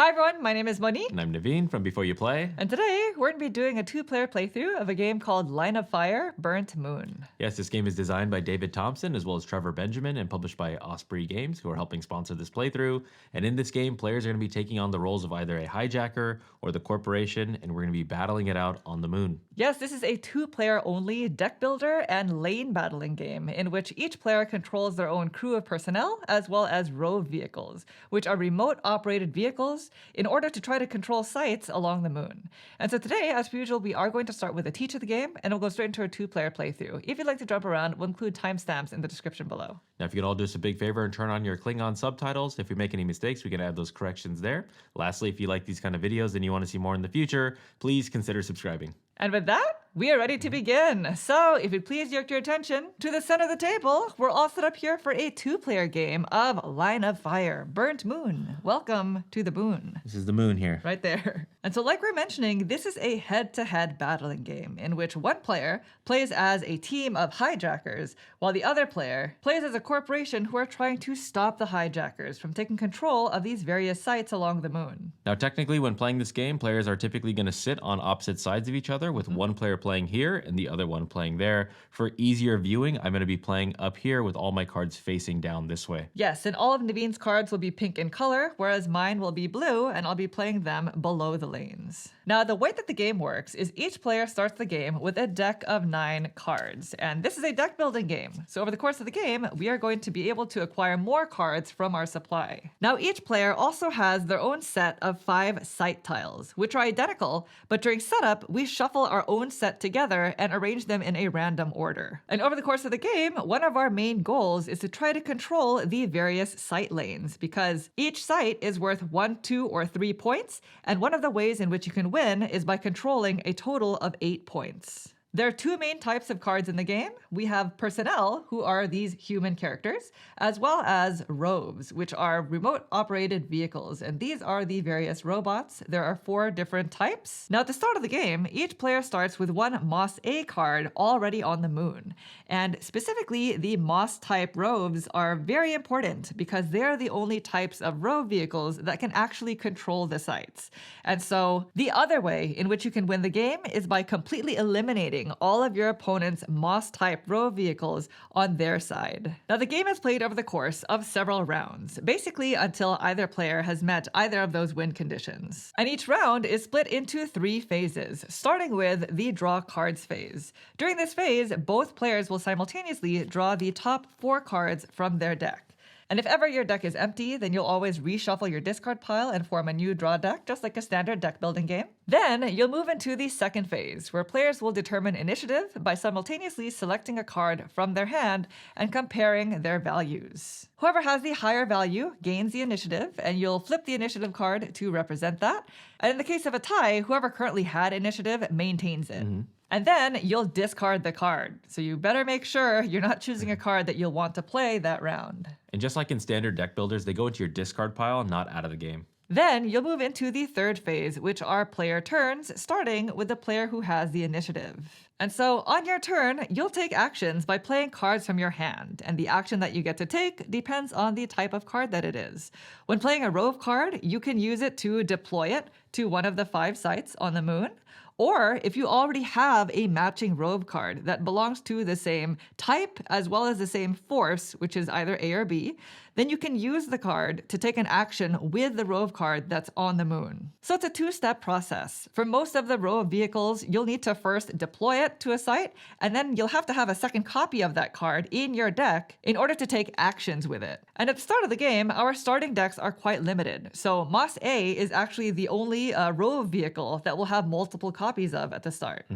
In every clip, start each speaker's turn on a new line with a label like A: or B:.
A: Hi everyone, my name is Monique.
B: And I'm Naveen from Before You Play.
A: And today, we're going to be doing a two-player playthrough of a game called Line of Fire, Burnt Moon.
B: Yes, this game is designed by David Thompson as well as Trevor Benjamin and published by Osprey Games, who are helping sponsor this playthrough. And in this game, players are going to be taking on the roles of either a hijacker or the corporation, and we're going to be battling it out on the moon.
A: Yes, this is a two-player only deck builder and lane battling game in which each player controls their own crew of personnel as well as rove vehicles, which are remote-operated vehicles in order to try to control sites along the moon. And so today, as per usual, we are going to start with a teach of the game, and we'll go straight into a two-player playthrough. If you'd like to jump around, we'll include timestamps in the description below.
B: Now, if you can all do us a big favor and turn on your Klingon subtitles, if we make any mistakes, we can add those corrections there. Lastly, if you like these kind of videos and you want to see more in the future, please consider subscribing.
A: And with that, we are ready to begin. So, if you'd please direct your attention to the center of the table, we're all set up here for a two-player game of Line of Fire, Burnt Moon. Welcome to the moon.
B: This is the moon here.
A: Right there. And so like we're mentioning, this is a head-to-head battling game in which one player plays as a team of hijackers, while the other player plays as a corporation who are trying to stop the hijackers from taking control of these various sites along the moon.
B: Now, technically, when playing this game, players are typically going to sit on opposite sides of each other, with one player playing here and the other one playing there. For easier viewing, I'm going to be playing up here with all my cards facing down this way.
A: Yes, and all of Naveen's cards will be pink in color, whereas mine will be blue, and I'll be playing them below the lanes. Now, the way that the game works is each player starts the game with a deck of 9 cards, and this is a deck building game. So over the course of the game, we are going to be able to acquire more cards from our supply. Now, each player also has their own set of 5 site tiles, which are identical, but during setup, we shuffle our own set together and arrange them in a random order. And over the course of the game, one of our main goals is to try to control the various site lanes, because each site is worth 1, 2, or 3 points, and one of the ways in which you can win is by controlling a total of 8 points. There are 2 main types of cards in the game. We have personnel, who are these human characters, as well as roves, which are remote-operated vehicles, and these are the various robots. There are 4 different types. Now, at the start of the game, each player starts with one Moss A card already on the moon, and specifically, the Moss-type roves are very important because they're the only types of rove vehicles that can actually control the sites. And so, the other way in which you can win the game is by completely eliminating all of your opponent's Moss-type rove vehicles on their side. Now, the game is played over the course of several rounds, basically until either player has met either of those win conditions. And each round is split into 3 phases, starting with the draw cards phase. During this phase, both players will simultaneously draw the top 4 cards from their deck. And if ever your deck is empty, then you'll always reshuffle your discard pile and form a new draw deck, just like a standard deck building game. Then you'll move into the second phase, where players will determine initiative by simultaneously selecting a card from their hand and comparing their values. Whoever has the higher value gains the initiative, and you'll flip the initiative card to represent that. And in the case of a tie, whoever currently had initiative maintains it. And then you'll discard the card. So you better make sure you're not choosing a card that you'll want to play that round.
B: And just like in standard deck builders, they go into your discard pile, not out of the game.
A: Then you'll move into the third phase, which are player turns, starting with the player who has the initiative. And so on your turn, you'll take actions by playing cards from your hand, and the action that you get to take depends on the type of card that it is. When playing a rove card, you can use it to deploy it to one of the 5 sites on the moon. Or if you already have a matching rove card that belongs to the same type as well as the same force, which is either A or B, then you can use the card to take an action with the rove card that's on the moon. So it's a 2-step process. For most of the rove vehicles, you'll need to first deploy it to a site, and then you'll have to have a second copy of that card in your deck in order to take actions with it. And at the start of the game, our starting decks are quite limited. So Moss A is actually the only rove vehicle that we'll have multiple copies of at the start.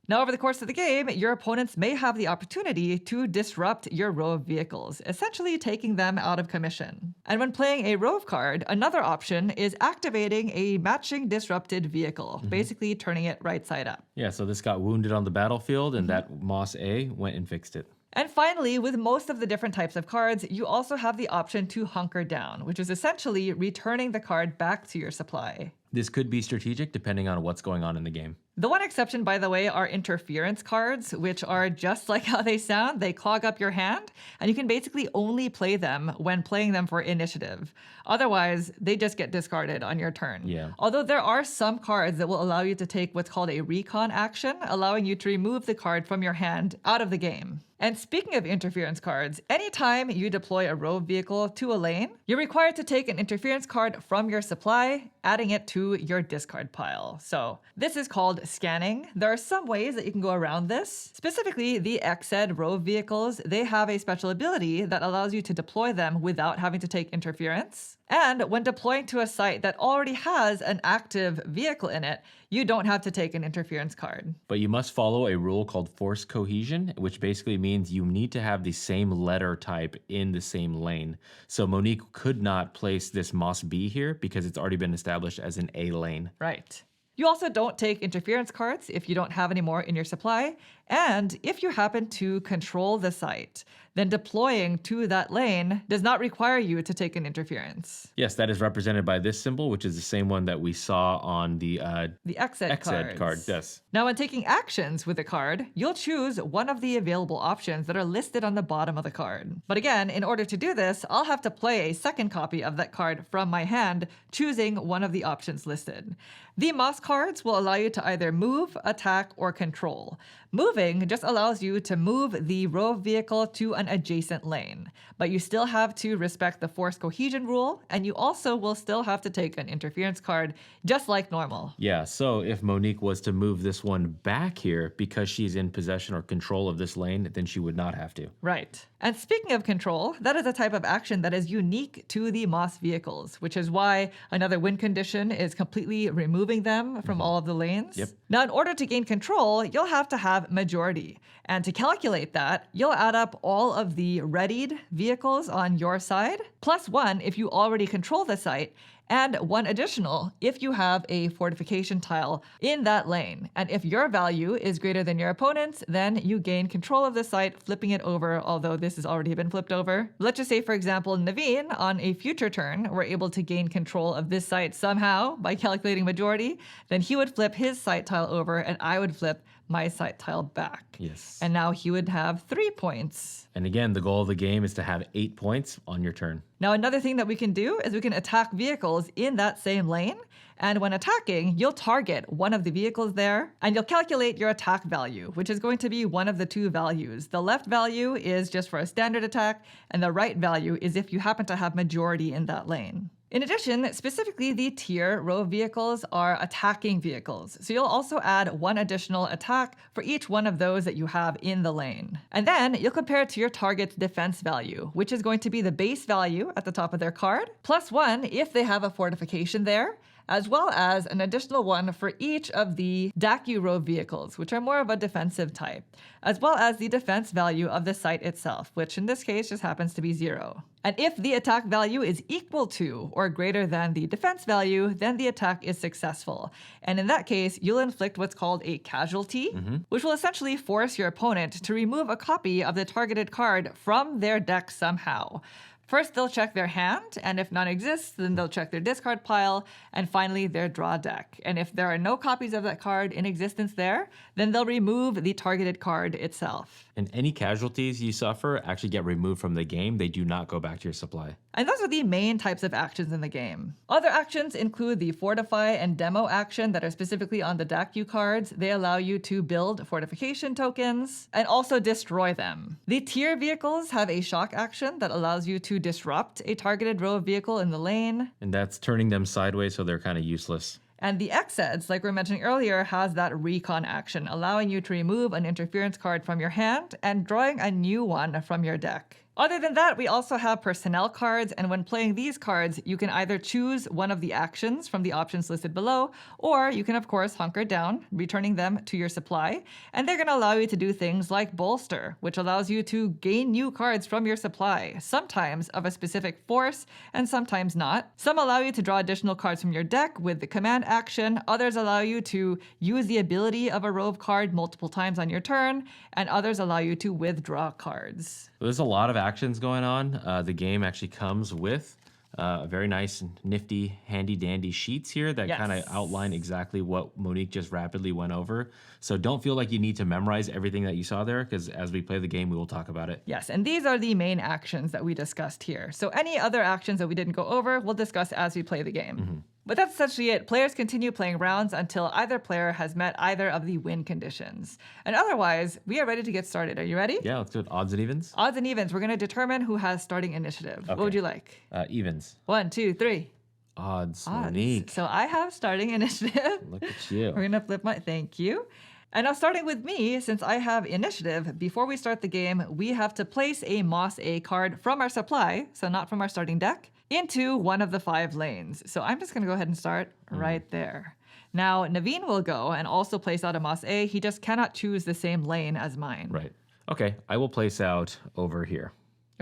A: Now, over the course of the game, your opponents may have the opportunity to disrupt your rove vehicles, essentially taking them out of commission. And when playing a rove card, another option is activating a matching disrupted vehicle, basically turning it right side up.
B: Yeah, so this got wounded on the battlefield, and that Moss A went and fixed it.
A: And finally, with most of the different types of cards, you also have the option to hunker down, which is essentially returning the card back to your supply.
B: This could be strategic depending on what's going on in the game.
A: The one exception, by the way, are interference cards, which are just like how they sound. They clog up your hand, and you can basically only play them when playing them for initiative. Otherwise, they just get discarded on your turn.
B: Yeah.
A: Although there are some cards that will allow you to take what's called a recon action, allowing you to remove the card from your hand out of the game. And speaking of interference cards, anytime you deploy a rove vehicle to a lane, you're required to take an interference card from your supply, adding it to your discard pile. So this is called scanning. There are some ways that you can go around this. Specifically, the XZ rove vehicles, they have a special ability that allows you to deploy them without having to take interference. And when deploying to a site that already has an active vehicle in it, you don't have to take an interference card.
B: But you must follow a rule called force cohesion, which basically means you need to have the same letter type in the same lane. So Monique could not place this Moss B here because it's already been established as an A lane.
A: Right. You also don't take interference cards if you don't have any more in your supply. And if you happen to control the site, then deploying to that lane does not require you to take an interference.
B: Yes, that is represented by this symbol, which is the same one that we saw on the
A: XZ
B: card. Yes.
A: Now, when taking actions with a card, you'll choose one of the available options that are listed on the bottom of the card. But again, in order to do this, I'll have to play a second copy of that card from my hand, choosing one of the options listed. The Moss cards will allow you to either move, attack, or control. Moving just allows you to move the rove vehicle to an adjacent lane, but you still have to respect the force cohesion rule, and you also will still have to take an interference card just like normal.
B: Yeah, so if Monique was to move this one back here because she's in possession or control of this lane, then she would not have to.
A: Right. And speaking of control, that is a type of action that is unique to the Moss vehicles, which is why another win condition is completely removing them from all of the lanes.
B: Yep.
A: Now, in order to gain control, you'll have to have majority. And to calculate that, you'll add up all of the readied vehicles on your side, plus one if you already control the site, and one additional if you have a fortification tile in that lane. And if your value is greater than your opponent's, then you gain control of the site, flipping it over, although this has already been flipped over. Let's just say, for example, Naveen, on a future turn, were able to gain control of this site somehow by calculating majority, then he would flip his site tile over and I would flip my site tile back.
B: Yes.
A: And now he would have 3 points.
B: And again, the goal of the game is to have 8 points on your turn.
A: Now, another thing that we can do is we can attack vehicles in that same lane. And when attacking, you'll target one of the vehicles there, and you'll calculate your attack value, which is going to be one of the two values. The left value is just for a standard attack, and the right value is if you happen to have majority in that lane. In addition, specifically the tier rove vehicles are attacking vehicles, so you'll also add one additional attack for each one of those that you have in the lane. And then you'll compare it to your target's defense value, which is going to be the base value at the top of their card, plus one if they have a fortification there, as well as an additional one for each of the Daku rove vehicles, which are more of a defensive type, as well as the defense value of the site itself, which in this case just happens to be 0. And if the attack value is equal to or greater than the defense value, then the attack is successful. And in that case, you'll inflict what's called a casualty, which will essentially force your opponent to remove a copy of the targeted card from their deck somehow. First, they'll check their hand, and if none exists, then they'll check their discard pile, and finally their draw deck. And if there are no copies of that card in existence there, then they'll remove the targeted card itself.
B: And any casualties you suffer actually get removed from the game. They do not go back to your supply.
A: And those are the main types of actions in the game. Other actions include the Fortify and Demo action that are specifically on the Daku cards. They allow you to build fortification tokens and also destroy them. The tier vehicles have a Shock action that allows you to disrupt a targeted rove vehicle in the lane.
B: And that's turning them sideways, so they're kind of useless.
A: And the XZs, like we were mentioning earlier, has that recon action, allowing you to remove an interference card from your hand and drawing a new one from your deck. Other than that, we also have personnel cards, and when playing these cards, you can either choose one of the actions from the options listed below, or you can, of course, hunker down, returning them to your supply, and they're going to allow you to do things like Bolster, which allows you to gain new cards from your supply, sometimes of a specific force, and sometimes not. Some allow you to draw additional cards from your deck with the command action, others allow you to use the ability of a rove card multiple times on your turn, and others allow you to withdraw cards.
B: There's a lot of actions going on. The game actually comes with Very nice, nifty, handy-dandy sheets here that kind of
A: Yes.
B: outline exactly what Monique just rapidly went over. So don't feel like you need to memorize everything that you saw there, because as we play the game, we will talk about it.
A: Yes, and these are the main actions that we discussed here. So any other actions that we didn't go over, we'll discuss as we play the game. But that's essentially it. Players continue playing rounds until either player has met either of the win conditions. And otherwise, we are ready to get started. Are you ready?
B: Yeah, let's do it. Odds and evens?
A: Odds and evens. We're going to determine who has starting initiative. What would you like?
B: Evens.
A: 1, 2, 3.
B: Odds.
A: Odds.
B: Monique.
A: So I have starting initiative.
B: Look at you.
A: We're going to flip my thank you. And now starting with me, since I have initiative, before we start the game, we have to place a Moss A card from our supply, so not from our starting deck, into one of the 5 lanes. So I'm just going to go ahead and start right there. Now, Naveen will go and also place out a Moss A. He just cannot choose the same lane as mine.
B: Right. Okay, I will place out over here.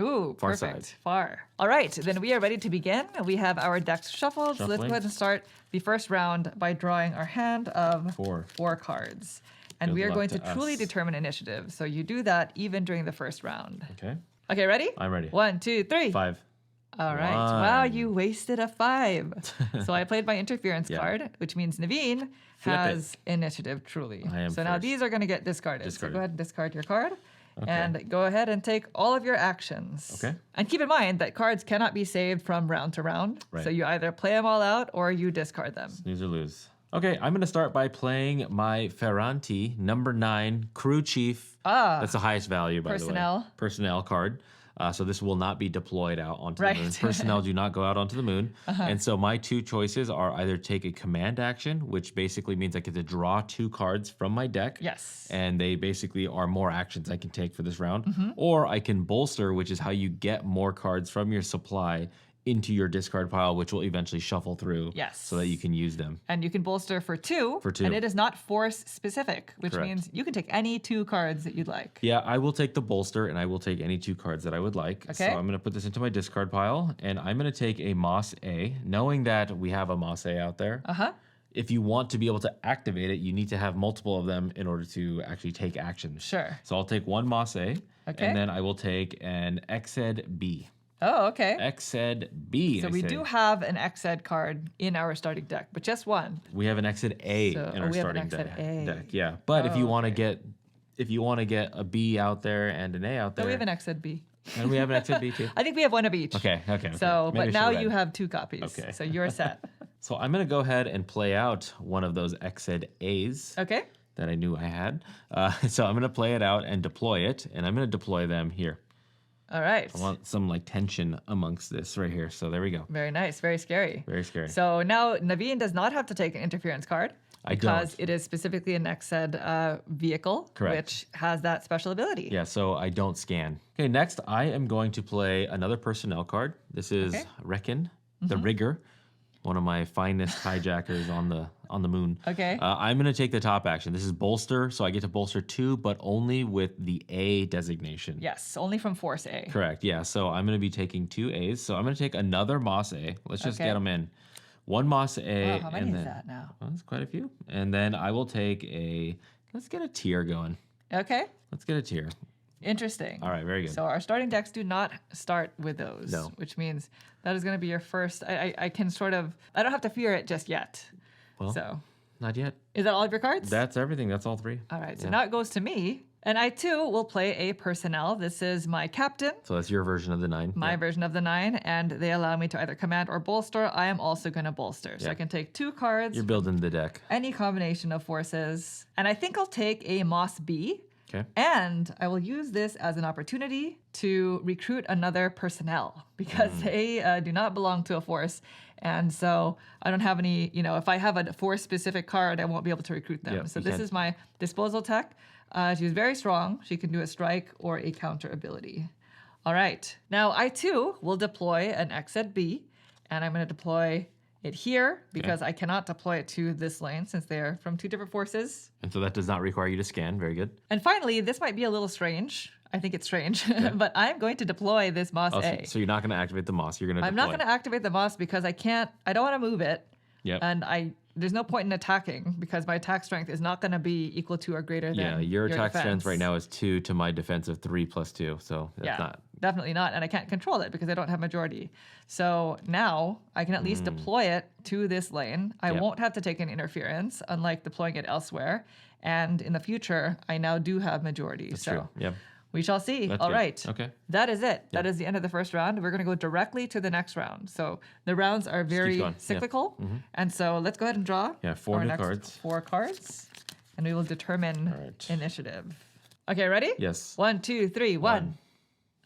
A: Ooh,
B: Far
A: perfect.
B: side.
A: Far. All right, then we are ready to begin. We have our decks shuffled. So let's go
B: Shuffling.
A: ahead and start the first round by drawing our hand of
B: 4.
A: 4 cards. And
B: Good
A: we are
B: luck
A: going to
B: to
A: truly
B: us.
A: determine initiative. So you do that even during the first round.
B: Okay,
A: Okay, ready?
B: I'm ready.
A: 1, 2, 3.
B: 5.
A: All right. Wow,
B: One.
A: you wasted a 5. So I played my interference
B: Yeah.
A: card, which means Naveen
B: Flip
A: has initiative truly.
B: I am
A: so now
B: first.
A: these are going to get discarded. So
B: Discarded.
A: go ahead and discard your card.
B: Okay.
A: And go ahead and take all of your actions.
B: Okay.
A: And keep in mind that cards cannot be saved from round to round.
B: Right.
A: So you either play them all out or you discard them.
B: Snooze or lose. Okay, I'm going to start by playing my Ferranti number 9 crew chief. That's the highest value, by the way.
A: Personnel.
B: Personnel card. So this will not be deployed out onto
A: Right.
B: the moon. Personnel do not go out onto the moon. And so my 2 choices are either take a command action, which basically means I get to draw 2 cards from my deck.
A: Yes.
B: And they basically are more actions I can take for this round.
A: Mm-hmm.
B: Or I can bolster, which is how you get more cards from your supply into your discard pile, which will eventually shuffle through.
A: Yes.
B: So that you can use them.
A: And you can bolster for 2.
B: For 2.
A: And it is not force specific, which
B: Correct.
A: means you can take any 2 cards that you'd like.
B: Yeah, I will take the bolster and I will take any 2 cards that I would like. So
A: Okay.
B: I'm going to put this into my discard pile and I'm going to take a Moss A, knowing that we have a Moss A out there.
A: Uh-huh.
B: If you want to be able to activate it, you need to have multiple of them in order to actually take actions.
A: Sure.
B: So I'll take 1 Moss A
A: Okay.
B: and then I will take an Exed B.
A: Oh, okay.
B: Exed B.
A: So
B: I
A: we
B: say.
A: do have an Exed card in our starting deck, but just one.
B: We have an Exed A
A: So-
B: in
A: oh,
B: our
A: we have an
B: starting
A: Exed A.
B: deck. Yeah, but if you want to
A: okay.
B: get, if you want to get a B out there and an A out
A: So
B: there,
A: we have an Exed B.
B: and we have an Exed B too.
A: I think we have one of each.
B: Okay.
A: So,
B: Maybe I
A: but now
B: should've
A: you
B: read.
A: have 2 copies.
B: Okay.
A: So you're set.
B: So I'm gonna go ahead and play out one of those Exed A's
A: Okay.
B: that I knew I had. So I'm gonna play it out and deploy it, and I'm gonna deploy them here.
A: All right.
B: I want some like tension amongst this right here. So there we go.
A: Very nice. Very scary.
B: Very scary.
A: So now Naveen does not have to take an interference card
B: I
A: because
B: don't.
A: it is specifically an Exed vehicle,
B: Correct.
A: which has that special ability.
B: Yeah, so I don't scan. Okay, next I am going to play another personnel card. This is
A: Okay.
B: Reckon, the Rigger, one of my finest hijackers on the moon.
A: Okay.
B: I'm going to take the top action. This is bolster, so I get to bolster 2, but only with the A designation.
A: Yes, only from Force A.
B: Correct, yeah. So I'm going to be taking 2 A's. So I'm going to take another Moss A. Let's just
A: Okay.
B: get them in. 1 Moss A.
A: Wow, how many
B: and
A: is
B: then,
A: that now?
B: Well, that's quite a few. And then I will take let's get a tier going.
A: Okay.
B: Let's get a tier.
A: Interesting.
B: All right, very good.
A: So our starting decks do not start with those.
B: No.
A: Which means that is going to be your first. I can sort of. I don't have to fear it just yet.
B: Well,
A: So
B: Not yet.
A: is that all of your cards?
B: That's everything. That's all 3.
A: All right. So
B: Yeah.
A: now it goes to me, and I too will play a personnel. This is my captain.
B: So that's your version of the 9.
A: My
B: Yeah.
A: version of the 9, and they allow me to either command or bolster. I am also going to bolster. So
B: Yeah.
A: I can take 2 cards,
B: You're building the deck.
A: any combination of forces. And I think I'll take a Moss B.
B: Okay.
A: And I will use this as an opportunity to recruit another personnel because they do not belong to a force. And so I don't have any, if I have a force specific card, I won't be able to recruit them.
B: Yeah,
A: so
B: you
A: this
B: can't.
A: is my disposal tech. She's very strong. She can do a strike or a counter ability. All right. Now I too will deploy an Exed B, and I'm going to deploy it here because I cannot deploy it to this lane since they're from 2 different forces.
B: And so that does not require you to scan. Very good.
A: And finally, this might be a little strange. I think it's strange, but I'm going to deploy this Moss
B: Oh,
A: A.
B: so you're not going to activate the Moss. You're going to
A: I'm not going to activate the Moss because I don't want to move it.
B: Yep.
A: And there's no point in attacking because my attack strength is not going to be equal to or greater than
B: Yeah, your attack strength
A: defense.
B: right now is 2 to my defense of 3 plus 2. So that's
A: Yeah.
B: not
A: Definitely not. And I can't control it because I don't have majority. So now I can at least deploy it to this lane. I
B: Yep.
A: won't have to take an interference, unlike deploying it elsewhere. And in the future, I now do have majority.
B: That's
A: so
B: true. Yep.
A: we shall see.
B: That's
A: All
B: good.
A: right.
B: Okay.
A: That is it. That is the end of the first round. We're going to go directly to the next round. So the rounds are very
B: going. Yeah.
A: cyclical. And so let's go ahead and draw.
B: Yeah, 4
A: our
B: new
A: next
B: cards.
A: 4 cards. And we will determine
B: All right.
A: initiative. Okay, ready?
B: Yes.
A: 1, 2, 3, 1.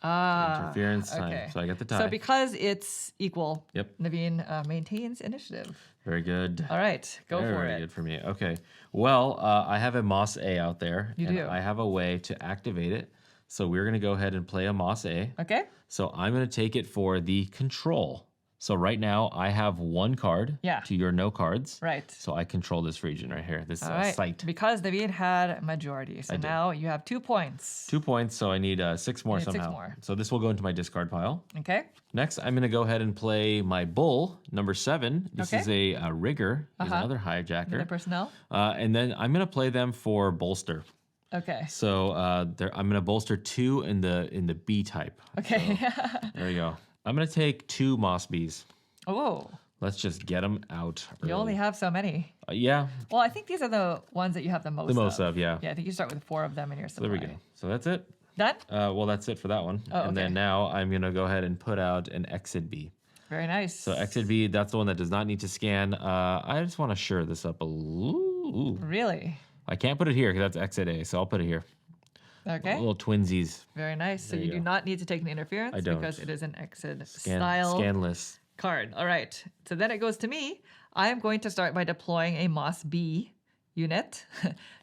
B: Interference time.
A: Okay.
B: So I get the tie.
A: So because it's equal,
B: Yep.
A: Naveen maintains initiative.
B: Very good.
A: All right, go for
B: Very
A: it.
B: good for me. Okay. Well, I have a Moss A out there.
A: You
B: and
A: do.
B: I have a way to activate it. So we're going to go ahead and play a Moss A.
A: Okay.
B: So I'm going to take it for the control. So right now I have 1 card
A: Yeah.
B: to your no cards.
A: Right.
B: So I control this region right here, this
A: All right.
B: site.
A: Because Naveen had majority. So
B: did.
A: now you have 2 points.
B: 2 points, so I need 6 more
A: need 6
B: somehow.
A: more.
B: So this will go into my discard pile.
A: Okay.
B: Next, I'm going to go ahead and play my bull, number 7. This
A: Okay.
B: is a rigger. He's another hijacker.
A: The personnel.
B: And then I'm going to play them for bolster.
A: Okay.
B: So I'm going to bolster 2 in the B type.
A: Okay.
B: There you go. I'm going to take 2 Moss Bees.
A: Oh,
B: Let's just get them out early.
A: you only have so many.
B: Yeah,
A: Well, I think these are the ones that you have the most
B: the most of, yeah.
A: Yeah, I think you start with 4 of them in your supply.
B: There we go. So that's it.
A: Done?
B: Well, that's it for that one.
A: Oh,
B: and then
A: okay.
B: now I'm going to go ahead and put out an Exit B.
A: Very nice.
B: So Exit B, that's the one that does not need to scan. I just want to shore this up a little.
A: Really?
B: I can't put it here because that's Exit A, so I'll put it here.
A: Okay.
B: Little twinsies.
A: Very nice. So
B: There
A: you
B: you
A: do
B: go.
A: not need to take an interference
B: I don't.
A: because it is an exit
B: Scan,
A: style
B: Scanless.
A: card. All right. So then it goes to me. I am going to start by deploying a Moss B unit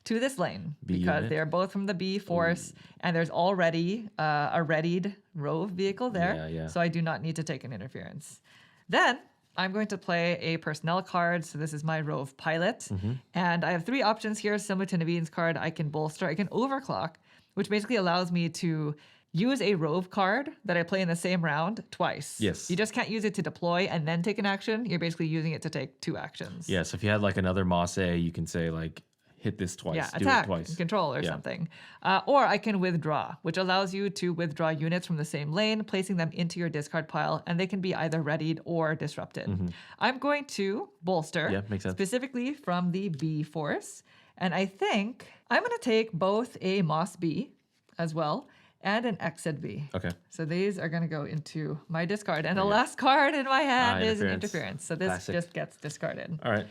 A: to this lane
B: B
A: because
B: unit.
A: they're both from the B force and there's already a readied Rove vehicle there.
B: Yeah, yeah.
A: So I do not need to take an interference. Then I'm going to play a personnel card. So this is my Rove pilot.
B: Mm-hmm.
A: And I have 3 options here, similar to Naveen's card. I can bolster, I can overclock, which basically allows me to use a Rove card that I play in the same round twice.
B: Yes.
A: You just can't use it to deploy and then take an action. You're basically using it to take 2 actions.
B: Yeah, so if you had like another Moss A, you can say like, hit this twice.
A: Yeah,
B: Do
A: attack,
B: it twice.
A: control, or
B: Yeah.
A: something. Or I can withdraw, which allows you to withdraw units from the same lane, placing them into your discard pile, and they can be either readied or disrupted. I'm going to bolster,
B: Yeah, makes sense.
A: specifically from the B force, and I think I'm going to take both a Moss B as well and an Exit B.
B: Okay.
A: So these are going to go into my discard, and the last card in my hand is an
B: interference.
A: interference. So this
B: Classic.
A: just gets discarded.
B: All right.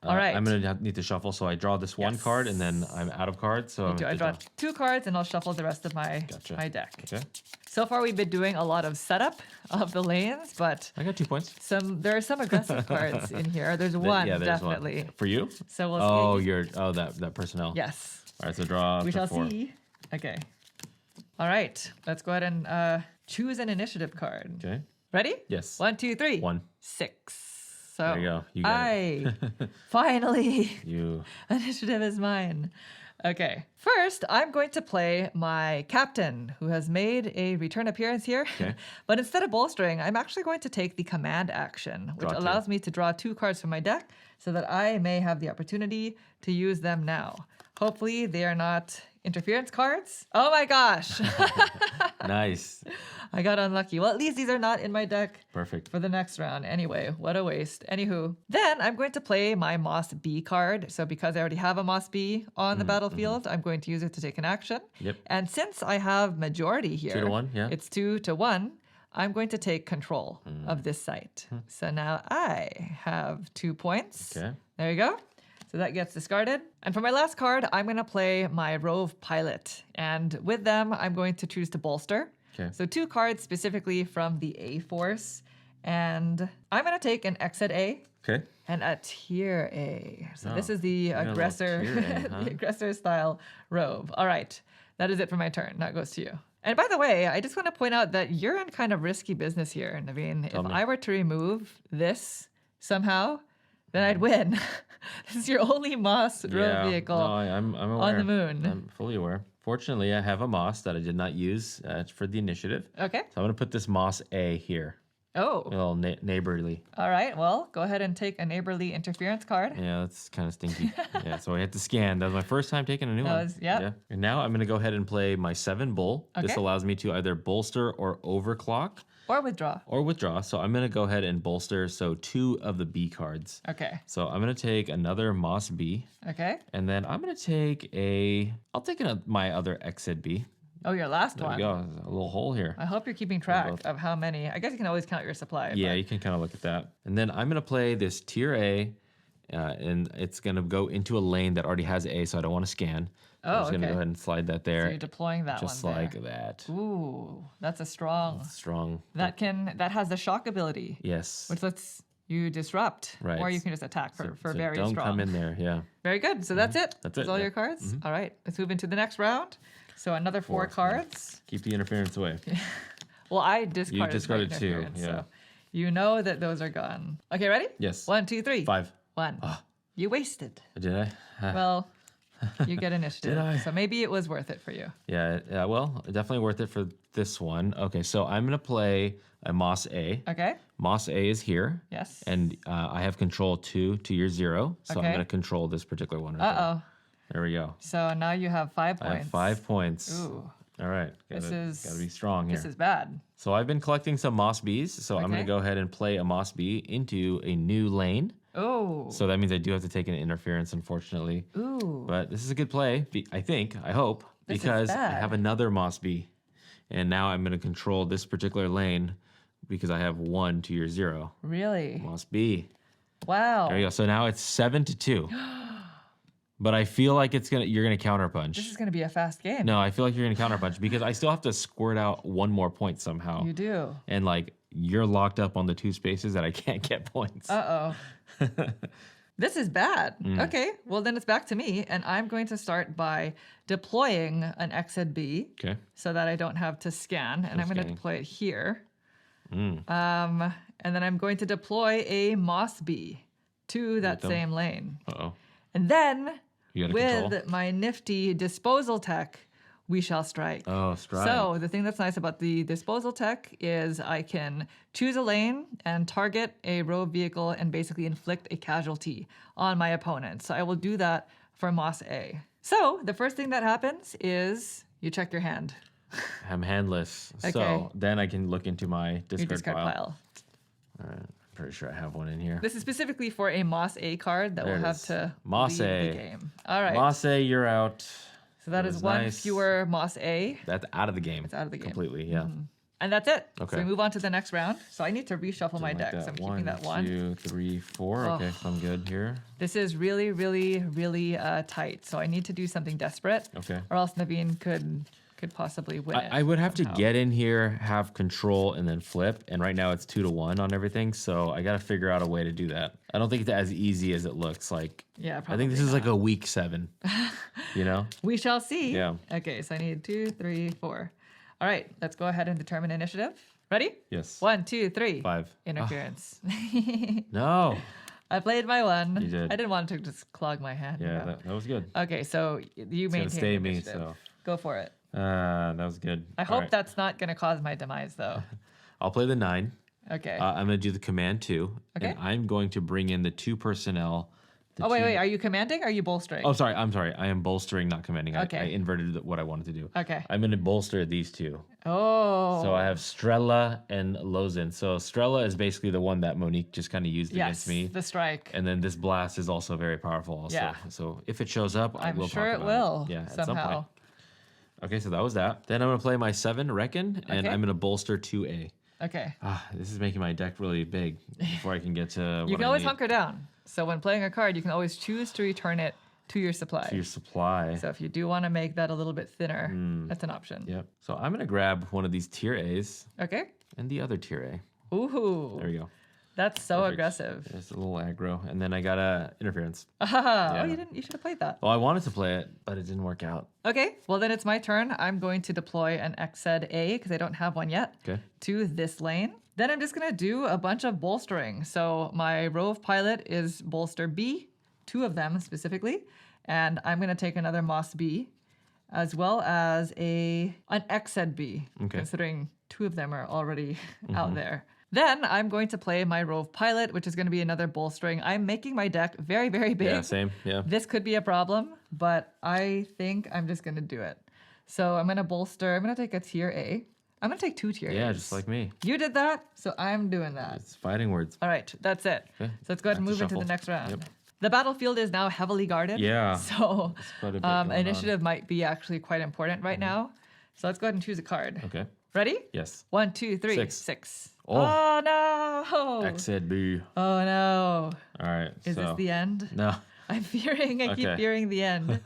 A: All right.
B: I'm going to need to shuffle, so I draw this 1
A: Yes.
B: card, and then I'm out of cards. So
A: I draw 2 cards, and I'll shuffle the rest of my
B: Gotcha.
A: my deck.
B: Okay.
A: So far, we've been doing a lot of setup of the lanes, but
B: I got 2 points.
A: there are some aggressive cards in here. There's one
B: Yeah, there's
A: definitely.
B: one. For you?
A: So we'll
B: Oh,
A: see.
B: that personnel.
A: Yes,
B: All right, so draw
A: we
B: for
A: shall
B: 4.
A: see. Okay. All right. Let's go ahead and choose an initiative card.
B: Okay.
A: Ready?
B: Yes.
A: 1, 2, 3.
B: 1.
A: 6. So
B: There you go. You got it.
A: finally.
B: You.
A: Initiative is mine. Okay. First, I'm going to play my captain, who has made a return appearance here.
B: Okay.
A: But instead of bolstering, I'm actually going to take the command action, which
B: Draw 2.
A: allows me to draw 2 cards from my deck so that I may have the opportunity to use them now. Hopefully, they are not interference cards. Oh my gosh.
B: Nice.
A: I got unlucky. Well, at least these are not in my deck
B: Perfect.
A: for the next round. Anyway, what a waste. Anywho, then I'm going to play my Moss B card. So because I already have a Moss B on the battlefield, I'm going to use it to take an action.
B: Yep.
A: And since I have majority here,
B: 2 to 1, yeah.
A: it's 2 to 1. I'm going to take control of this site. So now I have 2 points.
B: Okay.
A: There you go. So that gets discarded. And for my last card, I'm going to play my Rove Pilot. And with them, I'm going to choose to bolster.
B: Okay.
A: So 2 cards specifically from the A force. And I'm going to take an Exit A
B: Okay.
A: and a Tier A. So this
B: Oh,
A: is the
B: got a little
A: aggressor,
B: Tier A, huh?
A: the aggressor style Rove. All right. That is it for my turn. Now it goes to you. And by the way, I just want to point out that you're in kind of risky business here, Naveen.
B: Tell
A: If
B: me.
A: I were to remove this somehow, then I'd win. This is your only Moss Rove vehicle
B: No, I'm aware.
A: on the moon.
B: I'm fully aware. Fortunately, I have a Moss that I did not use for the initiative.
A: Okay.
B: So I'm going to put this Moss A here. A
A: Oh,
B: little neighborly.
A: all right. Well, go ahead and take a neighborly interference card.
B: Yeah, that's kind of stinky. Yeah, so I had to scan. That was my first time taking a new one.
A: Yep.
B: Yeah. And now I'm going to go ahead and play my 7 bull. This
A: Okay.
B: allows me to either bolster or overclock
A: Or withdraw.
B: or withdraw. So I'm going to go ahead and bolster. So 2 of the B cards.
A: Okay.
B: So I'm going to take another Moss B.
A: Okay.
B: And then I'm going to take I'll take my other Exed B.
A: Oh, your last
B: There we
A: one.
B: go. There's a little hole here.
A: I hope you're keeping track
B: both.
A: of how many. I guess you can always count your supply.
B: Yeah,
A: but-
B: you can kind of look at that. And then I'm going to play this tier A, and it's going to go into a lane that already has A, so I don't want to scan.
A: Oh,
B: I'm just going to
A: okay.
B: go ahead and slide that
A: So
B: there,
A: you're deploying that
B: just
A: one there.
B: like that.
A: Ooh, that's a strong.
B: Strong.
A: That has the shock ability,
B: Yes.
A: which lets you disrupt,
B: Right.
A: or you can just attack for
B: So
A: very
B: don't
A: strong.
B: come in there. Yeah.
A: Very good. So that's it.
B: That's it,
A: all
B: yeah.
A: your cards. All right, let's move into the next round. So another 4
B: Four, yeah.
A: cards.
B: Keep the interference away.
A: Well, I discarded. my
B: discarded 2,
A: interference,
B: yeah.
A: So you know that those are gone. Okay, ready?
B: Yes.
A: 1, 2, 3.
B: 5.
A: 1. You wasted.
B: Did I?
A: Well, you get initiative.
B: Did I?
A: So maybe it was worth it for you.
B: Yeah. Well, definitely worth it for this one. Okay, so I'm going to play a Moss A.
A: Okay.
B: Moss A is here.
A: Yes.
B: And I have control 2 to your 0. So I'm
A: Okay.
B: going to control this particular one right there.
A: Uh-oh.
B: There we go.
A: So now you have 5
B: I
A: points.
B: have 5 points.
A: Ooh,
B: All right.
A: This is-
B: Gotta be strong here.
A: this is bad.
B: So I've been collecting some Moss Bs. So I'm going
A: Okay.
B: to go ahead and play a Moss B into a new lane.
A: Oh.
B: So that means I do have to take an interference, unfortunately.
A: Ooh.
B: But this is a good play, I hope,
A: This is
B: because I
A: bad.
B: have another Moss B. And now I'm going to control this particular lane because I have 1 to your 0.
A: Really?
B: Moss B.
A: Wow.
B: There you go. So now it's 7-2. But I feel like you're gonna counterpunch.
A: This is going to be a fast game.
B: No, I feel like you're gonna counterpunch because I still have to squirt out 1 more point somehow.
A: You do.
B: And like you're locked up on the 2 spaces that I can't get points.
A: Uh-oh. This is bad.
B: Mm.
A: Okay, well then it's back to me, and I'm going to start by deploying an XZ B
B: Okay.
A: so that I don't have to scan, and I'm going to
B: scanning.
A: deploy it here.
B: Mm.
A: And then I'm going to deploy a Moss B to that
B: them.
A: same lane.
B: Uh-oh.
A: And then
B: You got a
A: with
B: control?
A: my nifty disposal tech, we shall strike.
B: Oh, strike.
A: So the thing that's nice about the disposal tech is I can choose a lane and target a rogue vehicle and basically inflict a casualty on my opponent. So I will do that for Moss A. So the first thing that happens is you check your hand,
B: I'm handless.
A: Okay.
B: So then I can look into my
A: your
B: discard,
A: discard pile.
B: All right. I'm pretty sure I have one in here.
A: This is specifically for a Moss A card that
B: There
A: will
B: it
A: have
B: is.
A: to
B: Moss
A: leave
B: A.
A: the game. All right.
B: Moss A, you're out.
A: So that
B: That
A: is
B: was
A: one
B: nice.
A: fewer Moss A.
B: That's out of the game.
A: It's out of the game.
B: Completely, yeah.
A: And that's it.
B: Okay.
A: So we move on to the next round. So I need to reshuffle my
B: Like
A: deck.
B: that.
A: So I'm keeping that 1.
B: 2, 3, 4. Okay, so I'm good here.
A: This is really, really, really tight. So I need to do something desperate,
B: Okay.
A: or else Naveen could possibly win it.
B: I would have
A: somehow.
B: to get in here, have control, and then flip. And right now it's 2-1 on everything. So I got to figure out a way to do that. I don't think it's as easy as it looks. Like,
A: Yeah,
B: I think this is
A: probably
B: like a week 7. You know?
A: We shall see.
B: Yeah.
A: Okay, so I need 2, 3, 4. All right, let's go ahead and determine initiative. Ready?
B: Yes.
A: 1, 2, 3.
B: 5.
A: Interference.
B: No.
A: I played my 1.
B: You did.
A: I didn't want to just clog my hand.
B: Yeah,
A: you know?
B: that was good.
A: Okay, so you
B: It's gonna
A: maintain
B: stay me,
A: initiative.
B: so.
A: Go for it.
B: That was good.
A: I
B: All
A: hope
B: right.
A: that's not going to cause my demise, though.
B: I'll play the 9.
A: Okay.
B: I'm going to do the command 2.
A: Okay.
B: And I'm going to bring in the 2 personnel. the
A: oh, wait,
B: two-
A: wait. Are you commanding or are you bolstering?
B: Oh, sorry. I'm sorry. I am bolstering, not commanding.
A: Okay.
B: I inverted what I wanted to do.
A: Okay.
B: I'm going to bolster these 2.
A: Oh.
B: So I have Strella and Lozin. So Strella is basically the one that Monique just kind of used
A: yes,
B: against me.
A: the strike.
B: And then this blast is also very powerful. Also.
A: Yeah.
B: So if it shows up, I
A: I'm
B: will
A: sure
B: talk
A: it
B: about
A: will
B: Yeah, at some
A: somehow.
B: point. Okay, so that was that. Then I'm going to play my 7 Reckon, and
A: Okay.
B: I'm going to bolster 2A.
A: Okay.
B: This is making my deck really big before I can get to
A: You
B: what
A: can
B: I
A: always
B: need.
A: hunker down. So when playing a card, you can always choose to return it to your supply.
B: To your supply.
A: So if you do want to make that a little bit thinner, that's an option.
B: Yep. So I'm going to grab one of these tier A's
A: Okay.
B: and the other tier A.
A: Ooh.
B: There we go.
A: That's so
B: Perfect.
A: aggressive.
B: There's a little aggro. And then I got a interference.
A: Ah,
B: Yeah.
A: Oh, you didn't. You should have played that.
B: Well, I wanted to play it, but it didn't work out.
A: Okay. Well, then it's my turn. I'm going to deploy an XZ A because I don't have one yet.
B: Okay.
A: To this lane. Then I'm just going to do a bunch of bolstering. So my Rove pilot is bolster B, 2 of them specifically. And I'm going to take another Moss B, as well as an XZ B,
B: Okay.
A: considering 2 of them are already out there. Then I'm going to play my Rove Pilot, which is going to be another bolstering. I'm making my deck very, very big.
B: Yeah, same. Yeah.
A: This could be a problem, but I think I'm just going to do it. So I'm going to bolster. I'm going to take a tier A. I'm going to take 2 tier A's.
B: Yeah, just like me.
A: You did that, so I'm doing that.
B: It's fighting words.
A: All right, that's it.
B: Okay.
A: So let's go ahead and
B: Back to
A: move into the
B: shuffle.
A: next round.
B: Yep.
A: The battlefield is now heavily guarded.
B: Yeah.
A: So
B: It's quite a bit going
A: initiative might be actually quite important right now. So let's go ahead and choose a card.
B: Okay.
A: Ready?
B: Yes.
A: 1, 2, 3,
B: 6.
A: 6.
B: Oh.
A: Oh no!
B: Exit B.
A: Oh no!
B: All right.
A: Is this the end?
B: No.
A: I'm fearing. I keep
B: Okay.
A: fearing the end.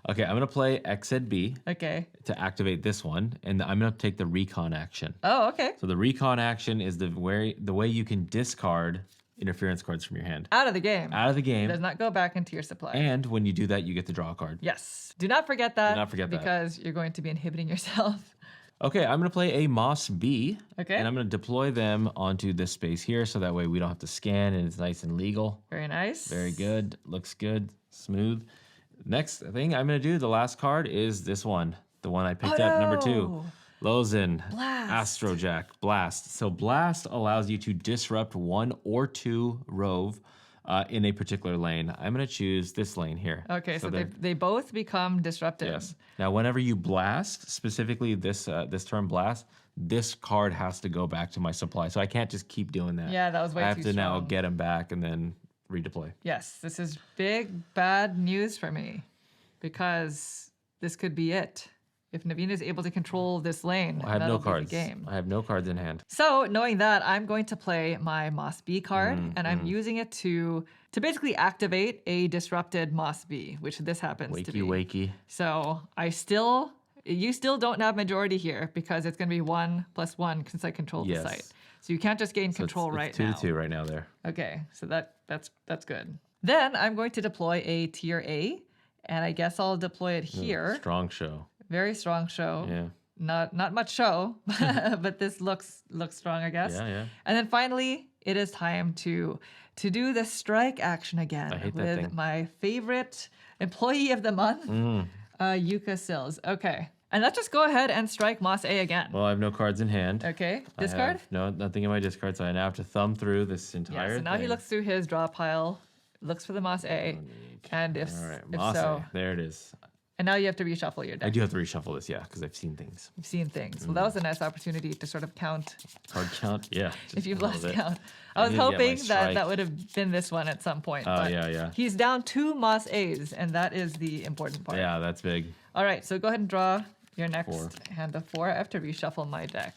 B: Okay, I'm gonna play Exit B
A: Okay.
B: to activate this one, and I'm gonna take the recon action.
A: Oh, okay.
B: So the recon action is the way you can discard interference cards from your hand
A: Out of the game.
B: out of the
A: Does
B: game,
A: not go back into your supply.
B: and when you do that, you get to draw a card.
A: Yes. Do not forget that.
B: Do not forget that.
A: because you're going to be inhibiting yourself.
B: Okay, I'm gonna play a Moss B.
A: Okay.
B: And I'm gonna deploy them onto this space here, so that way we don't have to scan, and it's nice and legal.
A: Very nice.
B: Very good. Looks good. Smooth. Next thing I'm going to do, the last card, is this one. The one I picked up, number 2.
A: no.
B: Lozen.
A: Blast.
B: Astrojack. Blast. So Blast allows you to disrupt 1 or 2 Rove in a particular lane. I'm going to choose this lane here.
A: Okay, so
B: they're-
A: they both become disruptive.
B: Yes. Now, whenever you blast, specifically this term blast, this card has to go back to my supply. So I can't just keep doing that.
A: Yeah, that was way
B: I have
A: too
B: to now
A: strong.
B: get them back and then redeploy.
A: Yes, this is big bad news for me because this could be it. If Naveen is able to control this lane,
B: I have
A: that'll
B: no
A: be the
B: cards.
A: game.
B: I have no cards in hand.
A: So knowing that, I'm going to play my Moss B card, and I'm using it to basically activate a disrupted Moss B, which this happens to be.
B: Wakey.
A: So you still don't have majority here because it's going to be 1+1 since I control the
B: Yes.
A: site. So you can't just gain
B: So
A: control
B: it's
A: right
B: 2
A: now.
B: to 2 right now there.
A: Okay, so that's good. Then I'm going to deploy a tier A, and I guess I'll deploy it here.
B: Strong show.
A: Very strong show.
B: Yeah.
A: Not much show, but this looks strong, I guess.
B: Yeah.
A: And then finally, it is time to do the strike action again
B: I hate that
A: with
B: thing.
A: my favorite employee of the month, Yuka Sills. Okay, and let's just go ahead and strike Moss A again.
B: Well, I have no cards in hand.
A: Okay,
B: I
A: discard.
B: have nothing in my discard, so I now have to thumb through this entire
A: Yeah, so now he
B: thing.
A: looks through his draw pile, looks for the Moss A, and if,
B: All right,
A: if
B: Moss
A: so,
B: A. There it is.
A: and now you have to reshuffle your deck.
B: I do have to reshuffle this, yeah, because I've seen things.
A: You've seen things. Well, that was a nice opportunity to sort of count
B: Card count, yeah.
A: if
B: just
A: you've
B: a
A: lost
B: little bit.
A: count. I was
B: need to get my
A: hoping that
B: strike.
A: that would have been this one at some point.
B: Oh,
A: but
B: yeah.
A: He's down 2 Moss A's, and that is the important part.
B: Yeah, that's big.
A: All right, so go ahead and draw your next
B: 4.
A: hand of 4. I have to reshuffle my deck.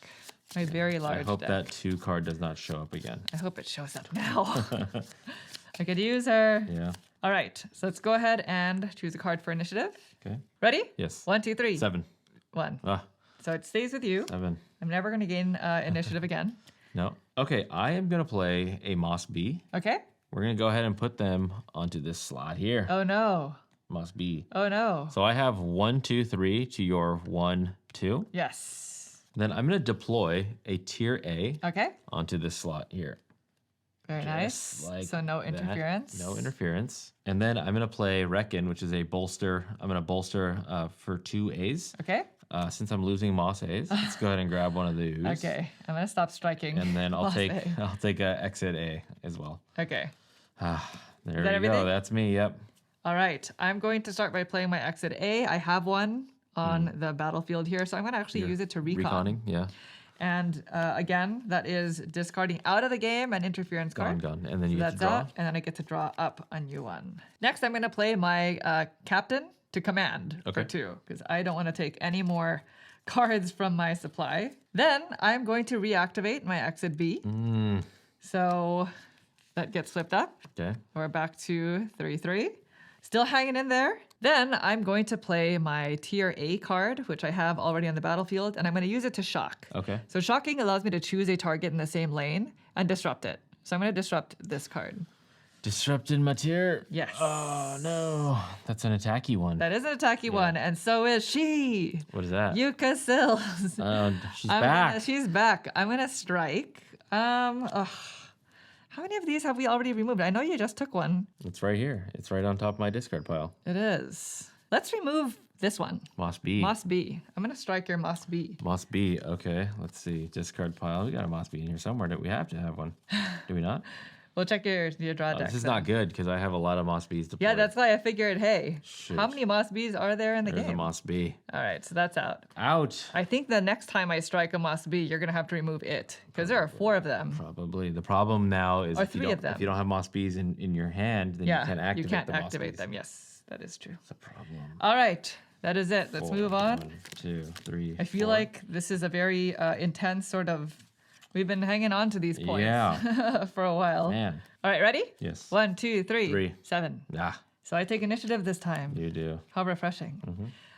A: My very large
B: I hope
A: deck.
B: that 2 card does not show up again.
A: I hope it shows up now. I could use her.
B: Yeah.
A: All right, so let's go ahead and choose a card for initiative.
B: Okay.
A: Ready?
B: Yes.
A: 1, 2, 3.
B: 7.
A: 1.
B: Ah,
A: So it stays with you.
B: 7.
A: I'm never going to gain initiative again.
B: No. Okay, I am going to play a Moss B.
A: Okay.
B: We're going to go ahead and put them onto this slot here.
A: Oh no.
B: Moss B.
A: Oh no.
B: So I have 1, 2, 3 to your 1, 2.
A: Yes.
B: Then I'm going to deploy a tier A
A: Okay.
B: onto this slot here.
A: Very
B: Just
A: nice.
B: like
A: So no
B: that.
A: interference.
B: No interference. And then I'm going to play Reckon, which is a bolster. I'm going to bolster for 2 A's.
A: Okay.
B: Since I'm losing Moss A's, let's go ahead and grab one of these.
A: Okay. I'm gonna stop striking.
B: And then I'll
A: Moss
B: take
A: A.
B: I'll take a exit A as well.
A: Okay.
B: There
A: that
B: we go.
A: everything?
B: That's me. Yep.
A: All right. I'm going to start by playing my exit A. I have one on the battlefield here, so I'm gonna actually use it to recon.
B: Reconning. Yeah.
A: And again, that is discarding out of the game an interference card.
B: Gone. And then you
A: So
B: get to
A: that's
B: draw.
A: out, and then I get to draw up a new one. Next, I'm gonna play my captain to command for
B: Okay.
A: 2, because I don't want to take any more cards from my supply. Then I'm going to reactivate my exit B. So that gets flipped up.
B: Okay.
A: We're back to 3-3. Still hanging in there. Then I'm going to play my tier A card, which I have already on the battlefield, and I'm going to use it to shock.
B: Okay.
A: So shocking allows me to choose a target in the same lane and disrupt it. So I'm going to disrupt this card.
B: Disrupted my tier.
A: Yes.
B: Oh no. That's an attacky one.
A: That is an attacky one, and so is she.
B: What is that?
A: Yuka Sills.
B: She's back.
A: She's back. I'm gonna strike. How many of these have we already removed? I know you just took one.
B: It's right here. It's right on top of my discard pile.
A: It is. Let's remove this one.
B: Moss B.
A: Moss B. I'm going to strike your Moss B.
B: Moss B. Okay, let's see. Discard pile. We got a Moss B in here somewhere. We have to have one. Do we not?
A: We'll check your draw deck.
B: This is
A: then.
B: not good because I have a lot of Moss Bs to play.
A: Yeah, that's why I figured, hey,
B: Shoot.
A: how many Moss Bs are there in the
B: There's
A: game?
B: a Moss B.
A: All right, so that's out.
B: Out.
A: I think the next time I strike a Moss B, you're going to have to remove it because there are 4 of them.
B: Probably. The problem now is
A: Or
B: if you
A: 3
B: don't,
A: of them.
B: if you don't have Moss Bs in your hand, then
A: Yeah,
B: you can't activate
A: you can't
B: the Moss
A: activate
B: Bs.
A: them. Yes, that is true.
B: That's a problem.
A: All right, that is it. Let's
B: 4,
A: move on.
B: 1, 2, 3.
A: I feel
B: 4.
A: like this is a very intense sort of. We've been hanging on to these points for a while.
B: Man.
A: All right, ready?
B: Yes.
A: 1, 2, 3,
B: 3.
A: 7.
B: Ah,
A: So I take initiative this time.
B: you do.
A: How refreshing.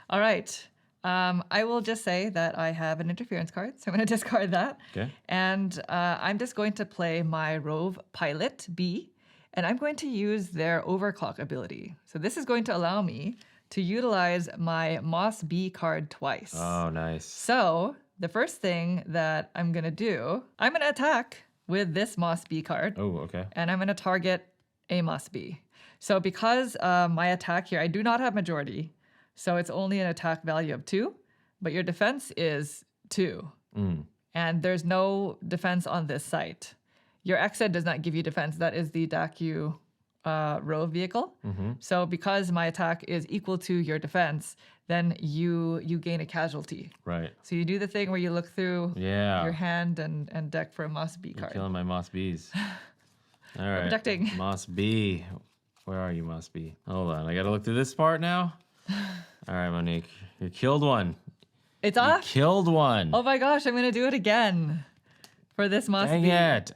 A: All right. I will just say that I have an interference card, so I'm going to discard that.
B: Okay.
A: And I'm just going to play my Rove Pilot B, and I'm going to use their Overclock ability. So this is going to allow me to utilize my Moss B card twice.
B: Oh, nice.
A: So the first thing that I'm going to do, I'm going to attack with this Moss B card,
B: Oh, okay.
A: and I'm going to target a Moss B. So because my attack here, I do not have majority, so it's only an attack value of 2, but your defense is 2. And there's no defense on this site. Your exit does not give you defense. That is the Daku Rove vehicle. So because my attack is equal to your defense, then you gain a casualty.
B: Right.
A: So you do the thing where you look through
B: Yeah.
A: your hand and deck for a Moss B
B: You're
A: card.
B: killing my Moss Bs. All right.
A: protecting.
B: Moss B. Where are you, Moss B? Hold on. I got to look through this part now. All right, Monique. You killed one.
A: It's
B: You
A: off.
B: killed one.
A: Oh my gosh, I'm gonna do it again for this Moss
B: Dang
A: B.
B: it.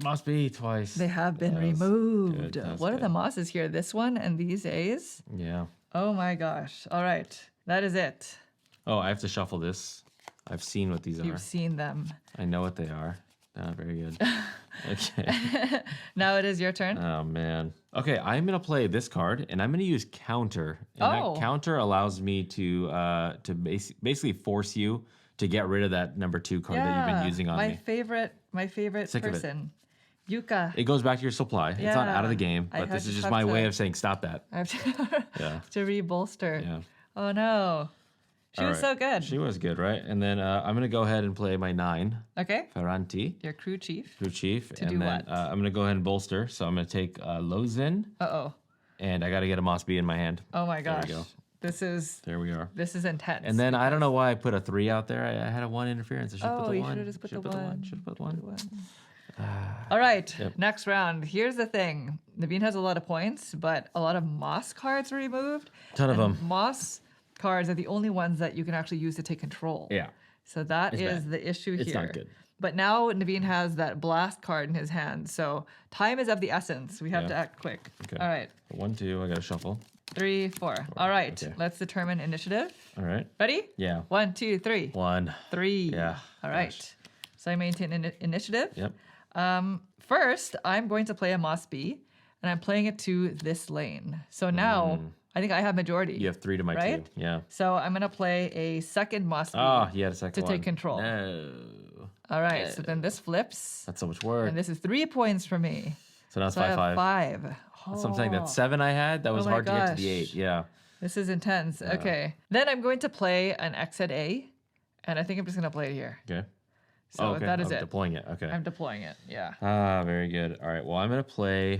B: Moss B twice.
A: They have been
B: That was
A: removed.
B: good. That was
A: What are the
B: good.
A: mosses here? This one and these A's?
B: Yeah.
A: Oh my gosh. All right. That is it.
B: Oh, I have to shuffle this. I've seen what these are.
A: You've seen them.
B: I know what they are. Not very good. Okay.
A: Now it is your turn.
B: Oh man. Okay, I'm gonna play this card, and I'm gonna use counter. And
A: Oh.
B: that counter allows me to basically force you to get rid of that number 2 card that you've been using on
A: my
B: me.
A: favorite
B: Sick of it.
A: person. Yuka.
B: It goes back to your supply. It's not out of the
A: Yeah.
B: game,
A: I
B: but this
A: just
B: is just
A: have
B: my
A: to-
B: way of saying stop that.
A: I have to,
B: Yeah.
A: to re-bolster.
B: Yeah.
A: Oh no. She
B: All
A: was
B: right.
A: so good.
B: She was good, right? And then I'm gonna go ahead and play my 9
A: Okay.
B: Ferranti,
A: Your crew chief.
B: crew chief,
A: To
B: and
A: do
B: then
A: what?
B: I'm gonna go ahead and bolster. So I'm gonna take Lozin,
A: Uh-oh.
B: and I gotta get a Moss B in my hand.
A: Oh my
B: There we
A: gosh.
B: go.
A: This is intense.
B: And then I don't know why I put a 3 out there. I had a 1 interference. I should put the
A: you
B: 1.
A: should have just put the one.
B: Should put 1.
A: All right,
B: Yep.
A: next round. Here's the thing. Naveen has a lot of points, but a lot of Moss cards were removed.
B: Ton of
A: and
B: them.
A: Moss cards are the only ones that you can actually use to take control.
B: Yeah.
A: So that
B: It's
A: is
B: bad.
A: the issue
B: It's
A: here.
B: not good.
A: But now Naveen has that blast card in his hand. So time is of the essence. We have
B: Yeah.
A: to act quick.
B: Okay.
A: All right.
B: 1, 2. I gotta shuffle.
A: 3, 4. All right.
B: Okay.
A: Let's determine initiative.
B: All right.
A: Ready?
B: Yeah.
A: 1, 2, 3.
B: 1.
A: 3.
B: Yeah.
A: All right.
B: Gosh.
A: So I maintain initiative.
B: Yep.
A: First, I'm going to play a Moss B, and I'm playing it to this lane. So now I think I have majority.
B: You have 3 to my
A: Right?
B: 2. Yeah.
A: So I'm going to play a second Moss B.
B: Oh, you had a second
A: To take
B: one.
A: control.
B: No.
A: All right. So then this flips,
B: That's so much work.
A: and this is 3 points for me.
B: So now it's
A: So I
B: 5,
A: have
B: 5.
A: 5.
B: That's what I'm saying. That
A: Oh,
B: 7 I had, that was
A: my
B: hard to get to the
A: gosh.
B: 8. Yeah.
A: This is intense. Okay. Then I'm going to play an exit A, and I think I'm just going to play it here.
B: Okay.
A: So
B: okay.
A: that is
B: I'm
A: it.
B: deploying it. Okay.
A: I'm deploying it. Yeah.
B: Ah, very good. All right. Well, I'm going to play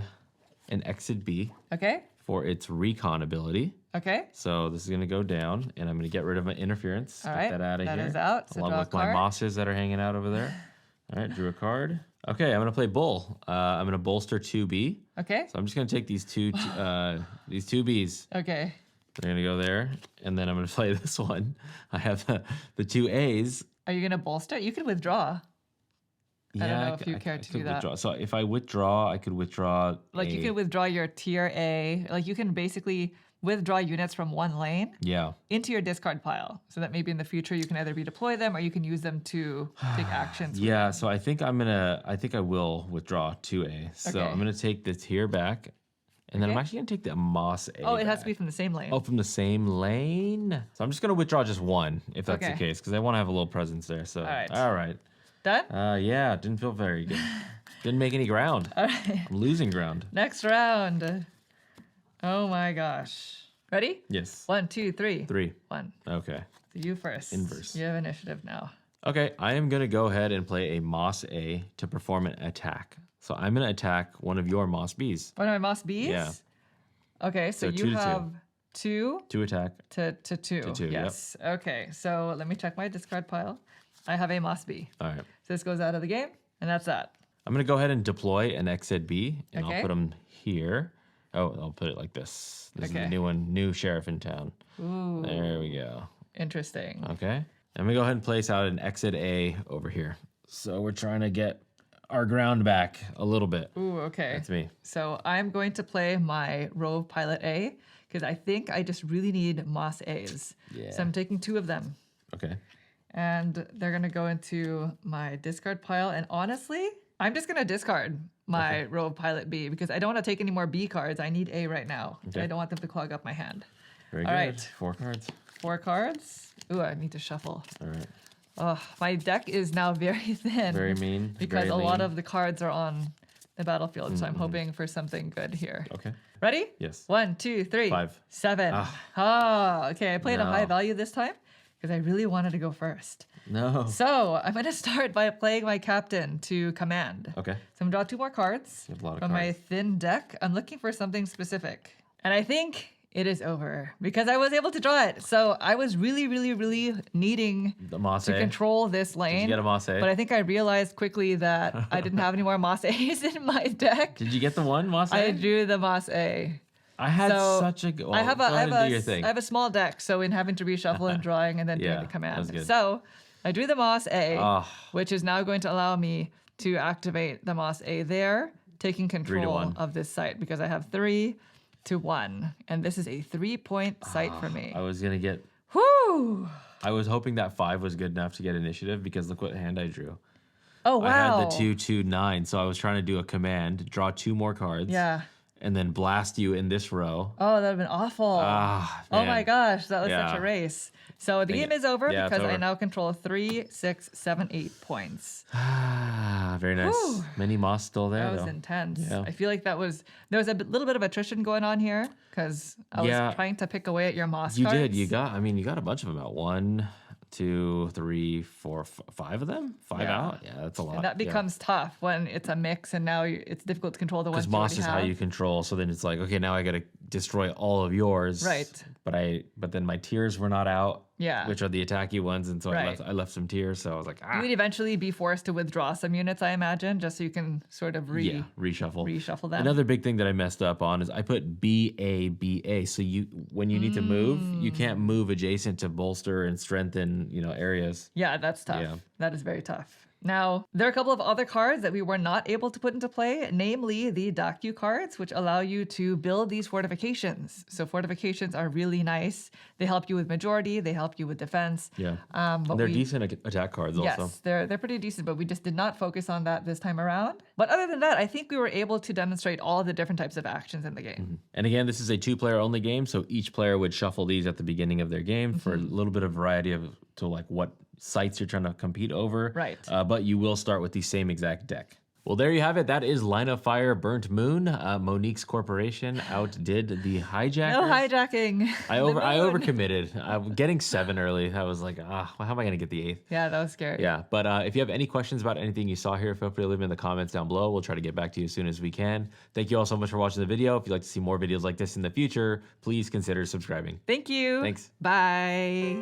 B: an exit B
A: Okay.
B: for its recon ability.
A: Okay.
B: So this is going to go down, and I'm going to get rid of my interference.
A: All
B: Get
A: right,
B: that out of
A: that
B: here.
A: is out. So
B: along
A: draw a
B: with my
A: card.
B: mosses that are hanging out over there. All right, drew a card. Okay, I'm going to play bull. I'm going to bolster 2B.
A: Okay.
B: So I'm just going to take these two Bs.
A: Okay.
B: They're going to go there, and then I'm going to play this one. I have the 2 As.
A: Are you going to bolster? You could withdraw. I don't know if you care to
B: could
A: do that.
B: withdraw. So if I withdraw, I could withdraw.
A: Like you can withdraw your tier A. Like you can basically withdraw units from one lane
B: Yeah.
A: into your discard pile, so that maybe in the future you can either redeploy them or you can use them to take actions. with
B: Yeah,
A: them.
B: so I think I will withdraw 2A. So
A: Okay.
B: I'm gonna take the tier back, and then I'm
A: Okay.
B: actually gonna take the moss A.
A: Oh, it has to
B: back.
A: be from the same lane.
B: Oh, from the same lane. So I'm just gonna withdraw just 1, if that's
A: Okay.
B: the case, because I want to have a little presence there. So
A: All
B: right.
A: Done?
B: Yeah, didn't feel very good. Didn't make any ground.
A: All right.
B: I'm losing ground.
A: Next round. Oh my gosh. Ready?
B: Yes.
A: 1, 2, 3.
B: 3.
A: 1.
B: Okay.
A: So you first.
B: Inverse.
A: You have initiative now.
B: Okay, I am going to go ahead and play a Moss A to perform an attack. So I'm going to attack one of your Moss Bs.
A: One of my Moss Bs?
B: Yeah.
A: Okay, so
B: So 2
A: you
B: to 2.
A: have 2
B: 2 attack.
A: to 2.
B: To 2,
A: yes. Okay, so let me check my discard pile. I have a Moss B.
B: All right.
A: So this goes out of the game, and that's that.
B: I'm going to go ahead and deploy an Exed B, and
A: Okay.
B: I'll put him here. Oh, I'll put it like this. This is
A: Okay.
B: the new one, new sheriff in town.
A: Ooh,
B: There we go.
A: interesting.
B: Okay. I'm going to go ahead and place out an Exed A over here. So we're trying to get our ground back a little bit.
A: Ooh, okay.
B: That's me.
A: So I'm going to play my Rove Pilot A because I think I just really need Moss A's.
B: Yeah.
A: So I'm taking 2 of them.
B: Okay.
A: And they're going to go into my discard pile. And honestly, I'm just going to discard my Rove Pilot B because I don't want to take any more B cards. I need A right now.
B: Okay.
A: I don't want them to clog up my hand.
B: Very
A: All
B: good.
A: right.
B: 4 cards.
A: 4 cards. Ooh, I need to shuffle.
B: All right.
A: Oh, my deck is now very thin.
B: Very mean.
A: Because
B: very
A: a lot
B: lean.
A: of the cards are on the battlefield. So I'm hoping for something good here.
B: Okay.
A: Ready?
B: Yes.
A: 1, 2, 3.
B: 5.
A: 7.
B: Ah.
A: Oh, okay. I played a
B: No.
A: high value this time because I really wanted to go first.
B: No.
A: So I'm going to start by playing my captain to command.
B: Okay.
A: So I'm going to draw 2 more cards
B: You have a lot of
A: from my
B: cards.
A: thin deck. I'm looking for something specific. And I think it is over because I was able to draw it. So I was really, really, really needing
B: The Moss
A: to
B: A.
A: control this lane.
B: Did you get a Moss A?
A: But I think I realized quickly that I didn't have any more Moss A's in my deck.
B: Did you get the one Moss A?
A: I drew the Moss A.
B: I had
A: So,
B: such a good. Well,
A: I have
B: go
A: a,
B: ahead and do your thing.
A: I have a small deck, so in having to reshuffle and drawing and then
B: Yeah,
A: doing the
B: that was
A: command.
B: good.
A: So I drew the Moss A,
B: Ah.
A: which is now going to allow me to activate the Moss A there, taking
B: 3 to
A: control
B: 1.
A: of this site because I have 3 to 1. And this is a 3-point site for me.
B: I was gonna get.
A: Whoo!
B: I was hoping that 5 was good enough to get initiative because look what hand I drew.
A: Oh, wow.
B: I had the 2-2-9, so I was trying to do a command, draw 2 more cards.
A: Yeah.
B: And then blast you in this row.
A: Oh, that would have been awful.
B: Ah,
A: Oh
B: man.
A: my gosh, that was such
B: Yeah.
A: a race. So the
B: Dang
A: game
B: it.
A: is over
B: Yeah, it's
A: because I
B: over.
A: now control 3, 6, 7, 8 points.
B: Ah, very nice.
A: Whew.
B: Many moss still there,
A: That was
B: though.
A: intense.
B: Yeah.
A: I feel like there was a little bit of attrition going on here because I
B: Yeah.
A: was trying to pick away at your moss
B: You
A: cards.
B: did. You got a bunch of them out. 1, 2, 3, 4, 5 of them? 5
A: Yeah.
B: out? Yeah, that's a lot.
A: And that becomes tough when it's a mix and now it's difficult to control the ones
B: because
A: you
B: moss
A: already
B: is how
A: have.
B: you control. So then it's like, okay, now I got to destroy all of yours.
A: Right.
B: But then my tiers were not out.
A: Yeah.
B: Which are the attacky ones, and so
A: Right.
B: I left some tiers. So I was like,
A: You would eventually be forced to withdraw some units, I imagine, just so you can sort of
B: yeah, reshuffle.
A: reshuffle them.
B: Another big thing that I messed up on is I put BA. So when you need to move, you can't move adjacent to bolster and strengthen, areas.
A: Yeah, that's tough.
B: Yeah.
A: That is very tough. Now, there are a couple of other cards that we were not able to put into play, namely the Daku cards, which allow you to build these fortifications. So fortifications are really nice. They help you with majority, they help you with defense.
B: Yeah.
A: But
B: They're
A: we-
B: decent attack cards also.
A: Yes, they're pretty decent, but we just did not focus on that this time around. But other than that, I think we were able to demonstrate all the different types of actions in the game.
B: And again, this is a 2-player only game, so each player would shuffle these at the beginning of their game for a little bit of variety to like what sites you're trying to compete over.
A: Right.
B: But you will start with the same exact deck. Well, there you have it. That is Line of Fire Burnt Moon. Monique's corporation outdid the hijackers.
A: No hijacking.
B: I
A: the moon.
B: overcommitted. Getting 7 early, I was like, how am I going to get the 8th?
A: Yeah, that was scary.
B: Yeah, but if you have any questions about anything you saw here, feel free to leave them in the comments down below. We'll try to get back to you as soon as we can. Thank you all so much for watching the video. If you'd like to see more videos like this in the future, please consider subscribing.
A: Thank you.
B: Thanks.
A: Bye.